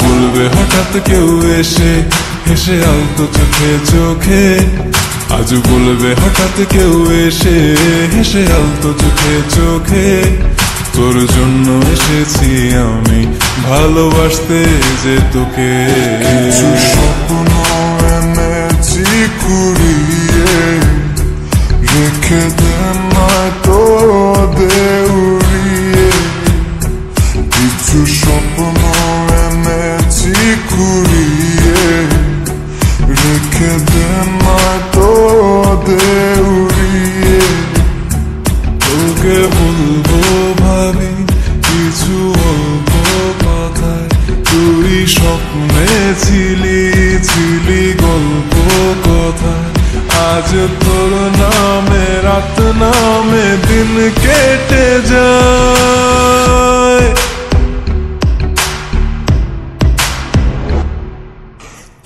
বলবে হঠাৎ কেউ এসে হেসে আলতো চোখে চোখে, আজ বলবে হঠাৎ কেউ এসে হেসে আলতো চোখে চোখে, তোর জন্য এসেছি আমি ভালোবাসতে যে তোকে। কিছু স্বপ্ন এনেছি কুড়িয়ে, রেখে দে নয়তো দে উড়িয়ে। কিছু স্বপ্ন এনেছি কুড়িয়ে, রেখে দে নয়তো দে উড়িয়ে। তোকে বলবো ভাবি কিছু অল্প কথায়, তুই স্বপ্নে ছিলি ছিলি গল্প কথায়, আজ তোর নামে রাত নামে দিন কেটে যায়।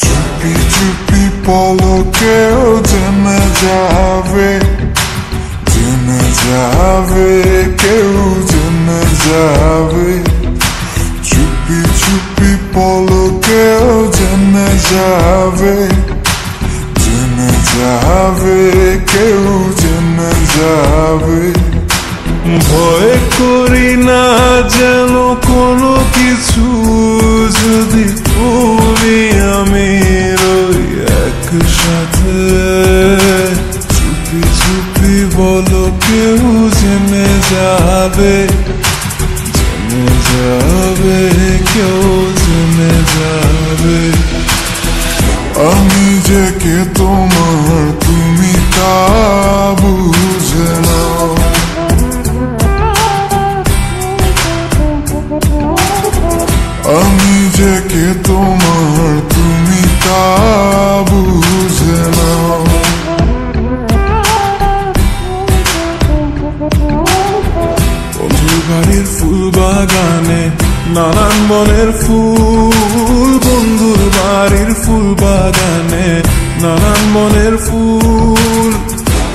চুপি চুপি পলকেও জেনে যাবে, জেনে যাবে, কেউ জেনে যাবে। চুপি চুপি পলকেও জেনে যাবে, জেনে যাবে, কেউ জেনে যাবে। ভয় করি না যেন কোনো কিছু, যদি তুমি আমি রই একসাথে। চুপি চুপি বলো কেউ জেনে যাবে, জেনে যাবে, কেউ জেনে যাবে। আমি যে কে তোমার তুমি তা বুঝে নাও, আমি যে কে তোমার তুমি তা বুঝে নাও। বন্ধুর বাড়ির ফুল বাগানে নানান বনের ফুল, বন্ধুর বাড়ির ফুল বাগানে নানান বনের ফুল,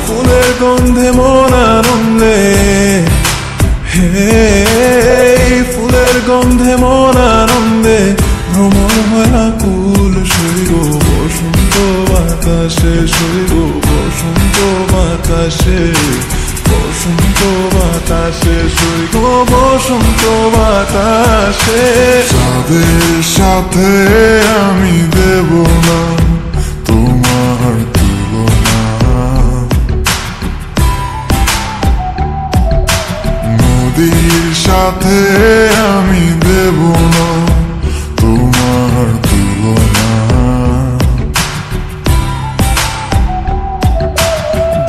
ফুলের গন্ধে মন আনন্দে, হে ফুলের গন্ধে মন আনন্দে ভ্রমণ হয় আকুল। শৈব বসন্ত বাতাসে, শৈব বসন্ত বাতাসে, বসন্ত বাতাসে, শৈব বসন্ত বাতাসে। যাদের সাথে আমি দেব না তোমার তুলনা, নদীর সাথে আমি দেব না তোমার তুলনা।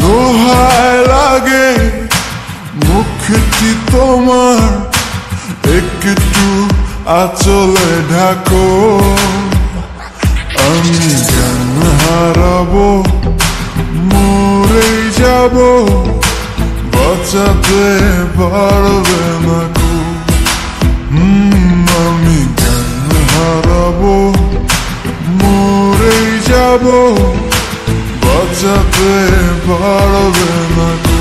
দোহায় লাগে মুখটি তোমার, একটু আঁচলে ঢাকো। আমি জ্ঞান হারাবো, মরেই যাব, বাঁচাতে পারবে না কো। আমি জ্ঞান হারাবো, মরেই যাব, বাঁচাতে পারবে না কো।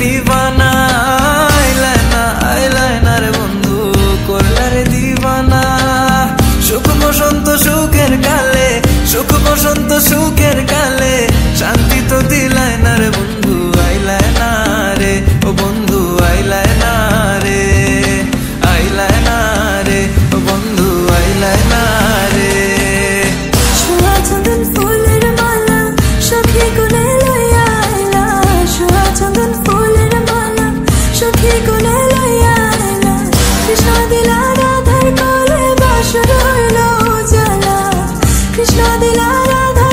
দিবানা আইলাইনার বন্ধু করলারে দিবানা। সুখ বসন্ত সুখের কালে, সুখ বসন্ত সুখের কালে, শান্তি তো দিলাই না রে বন্ধু আইলাইনা রে, ও বন্ধু আইলাইনা রে, আইলাইনা রে, ও বন্ধু আইলাইনা রে। সোয়া চন্দন ফুলের মালা সখী কোলে লইয়া আইলা, সোয়া চন্দন ফুলের মালা সখী কোলে লইয়া আইলা। কৃষ্ণ দিলা রাধার কোলে বাসর হইল উজালা, কৃষ্ণ দিলা রাধার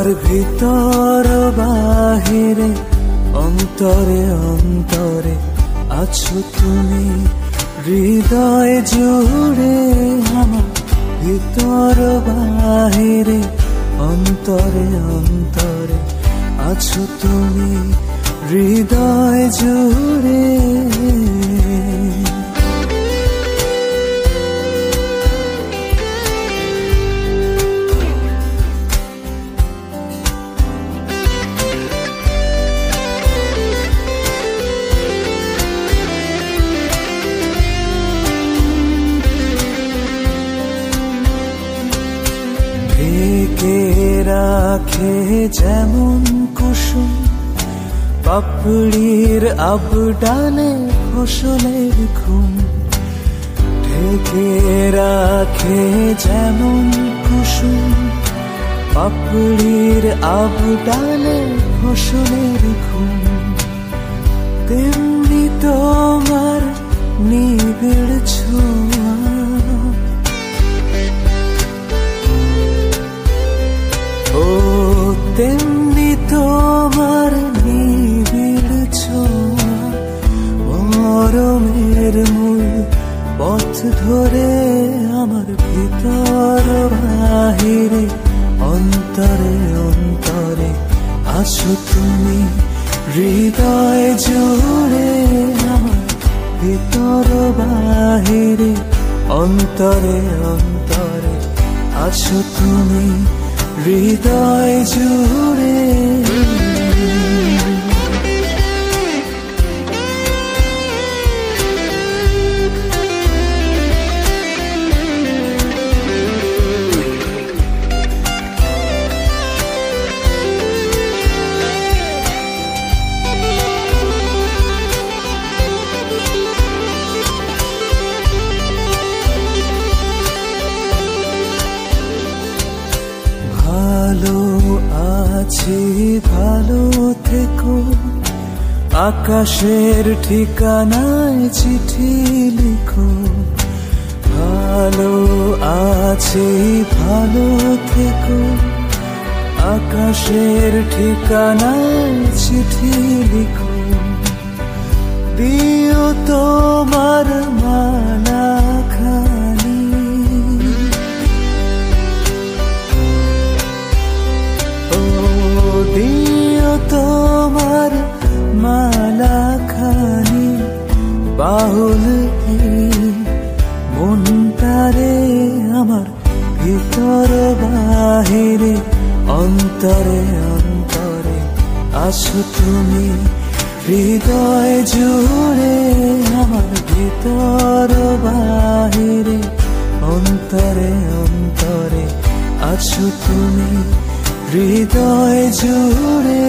আমার ভিতর বাহিরে অন্তরে অন্তরে আছো তুমি, হৃদয় জুড়ে আমার ভিতর বাহিরে অন্তরে অন্তরে আছো তুমি, হৃদয় জুড়ে। ঢেকে রাখে যেমন কুসুম পাপড়ির আবডালে ফসলের ঘুম, ঢেকে রাখে যেমন কুসুম পাপড়ির আবডালে ফসলের ঘুম, তেমনি তোমার নিবিড় ছোঁয়া, ও তেমনি তোমার নিবিড় ছোঁয়া, মরমের মূল পথ ধরে আমার ভিতর বাহিরে অন্তরে অন্তরে আছো তুমি, হৃদয় জুড়ে আমার ভিতর বাহিরে অন্তরে অন্তরে আছো তুমি, হৃদয় জুড়ে। ভালো আছি ভালো থেকো, আকাশের ঠিকানায় চিঠি লিখো, ভালো আছি ভালো থেকো, আকাশের ঠিকানায় চিঠি লিখো, দিও তোমার মালা খানি, দিও তোমার মালা খানি, বাহুল মনটারে আমার ভিতর বাহিরে অন্তরে অন্তরে আছো তুমি, হৃদয় জুড়ে আমার ভিতর বাহিরে অন্তরে অন্তরে আছো তুমি, হৃদয় জুড়ে।